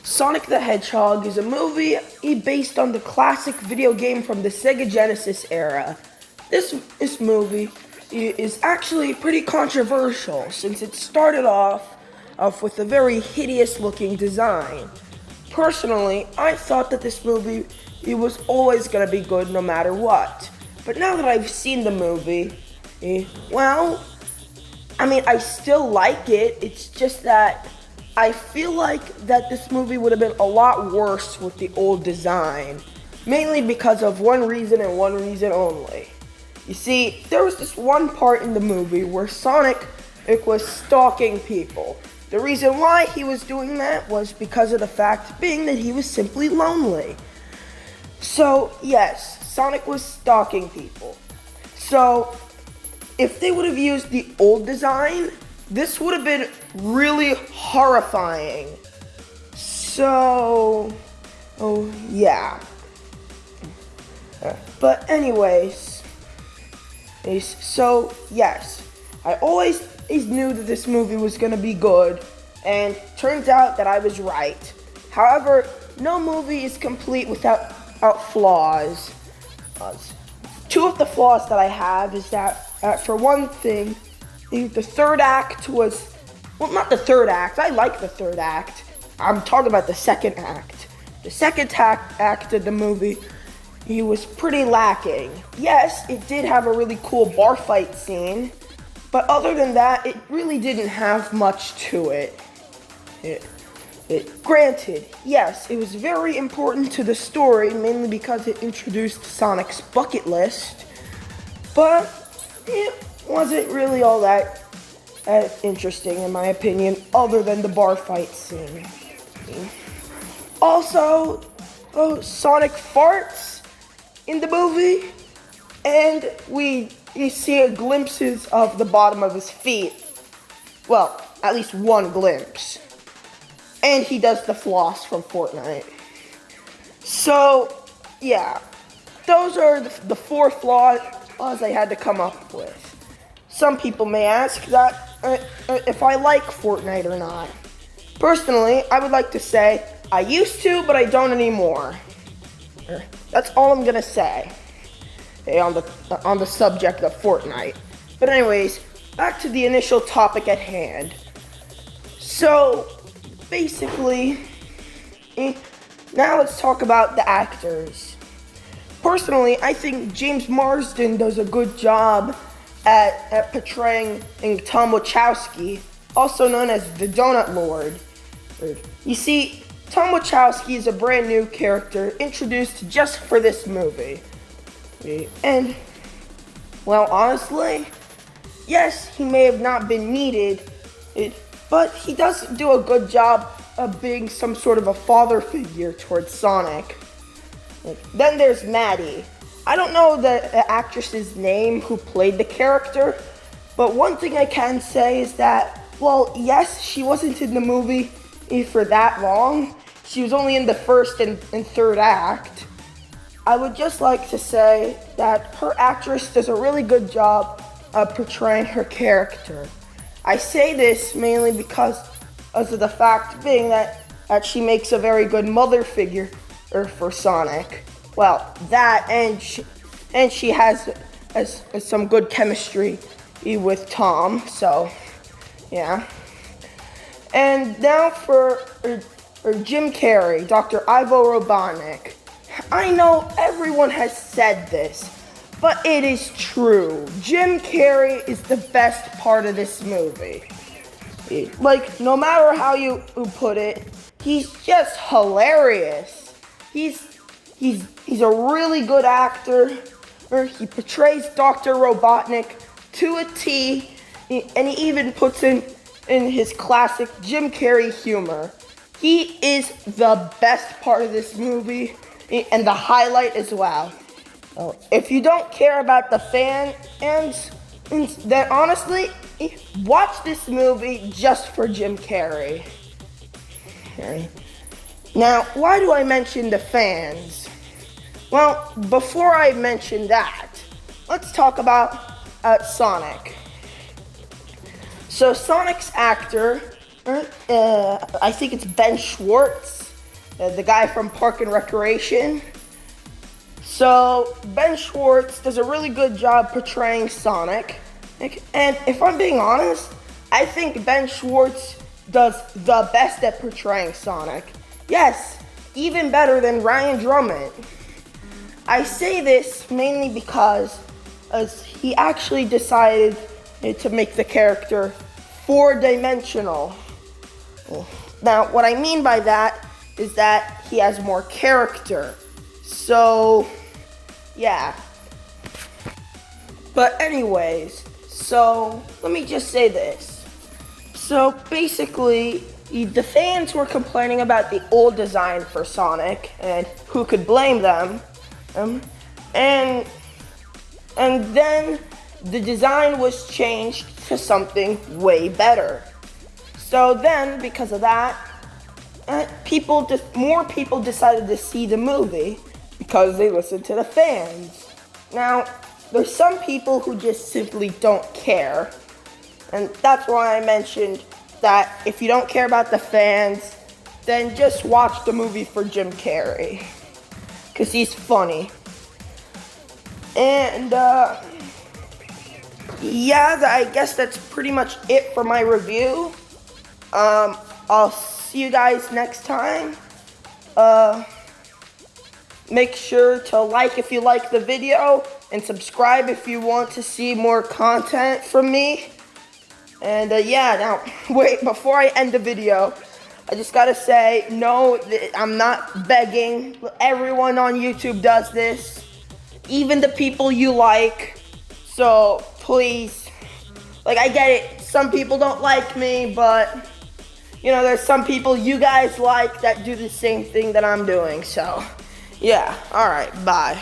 Sonic the Hedgehog is a movie based on the classic video game from the Sega Genesis era. This movie is actually pretty controversial since it started off with a very hideous looking design. Personally, I thought that this movie it was always going to be good no matter what. But now that I've seen the movie, I still like it. It's just that I feel like that this movie would have been a lot worse with the old design. Mainly because of one reason and one reason only. You see, there was this one part in the movie where Sonic was stalking people. The reason why he was doing that was because of the fact being that he was simply lonely. So, yes, Sonic was stalking people. So, if they would have used the old design, this would have been really horrifying. So, yeah. But anyways, so yes, I always knew that this movie was gonna be good, and turns out that I was right. However, no movie is complete without flaws. Two of the flaws that I have is that for one thing, the third act was, well, not the third act. I like the third act. I'm talking about the second act. The second act of the movie, he was pretty lacking. Yes, it did have a really cool bar fight scene, but other than that, it really didn't have much to it. Granted, yes, it was very important to the story, mainly because it introduced Sonic's bucket list, but it wasn't really all that interesting in my opinion, other than the bar fight scene. Also, Sonic farts in the movie, and we see glimpses of the bottom of his feet. Well, at least one glimpse. And he does the floss from Fortnite. So, yeah. Those are the four flaws I had to come up with. Some people may ask that if I like Fortnite or not. Personally, I would like to say I used to, but I don't anymore. That's all I'm gonna say on the subject of Fortnite. But anyways, back to the initial topic at hand. So, basically, now let's talk about the actors. Personally, I think James Marsden does a good job at portraying Tom Wachowski, also known as the Donut Lord. You see, Tom Wachowski is a brand new character introduced just for this movie. And, well, honestly, yes, he may have not been needed, but he does do a good job of being some sort of a father figure towards Sonic. Then there's Maddie. I don't know the actress's name who played the character, but one thing I can say is that, well, yes, she wasn't in the movie for that long. She was only in the first and third act. I would just like to say that her actress does a really good job of portraying her character. I say this mainly because of the fact being that she makes a very good mother figure for Sonic. Well, that and she has some good chemistry with Tom. So, yeah. And now for Jim Carrey, Dr. Ivo Robotnik. I know everyone has said this, but it is true. Jim Carrey is the best part of this movie. Like, no matter how you put it, he's just hilarious. He's a really good actor. He portrays Dr. Robotnik to a T, and he even puts in his classic Jim Carrey humor. He is the best part of this movie, and the highlight as well. If you don't care about the fans, then honestly, watch this movie just for Jim Carrey. Now, why do I mention the fans? Well, before I mention that, let's talk about Sonic. So Sonic's actor, I think it's Ben Schwartz. the guy from Park and Recreation. So Ben Schwartz does a really good job portraying Sonic. And if I'm being honest, I think Ben Schwartz does the best at portraying Sonic. Yes, even better than Ryan Drummond. I say this mainly because he actually decided to make the character four-dimensional. Now, what I mean by that is that he has more character. So, yeah. But anyways, so let me just say this. So basically, the fans were complaining about the old design for Sonic, and who could blame them? And then the design was changed to something way better. So then, because of that, more people decided to see the movie because they listened to the fans. Now, there's some people who just simply don't care. And that's why I mentioned that if you don't care about the fans, then just watch the movie for Jim Carrey. Because he's funny. And, yeah, I guess that's pretty much it for my review. I'll see you guys next time. Make sure to like if you like the video, and subscribe if you want to see more content from me. And yeah, now, wait, before I end the video, I just gotta say, no, I'm not begging. Everyone on YouTube does this, even the people you like. So please, like, I get it, some people don't like me, but you know, there's some people you guys like that do the same thing that I'm doing. So yeah, alright, bye.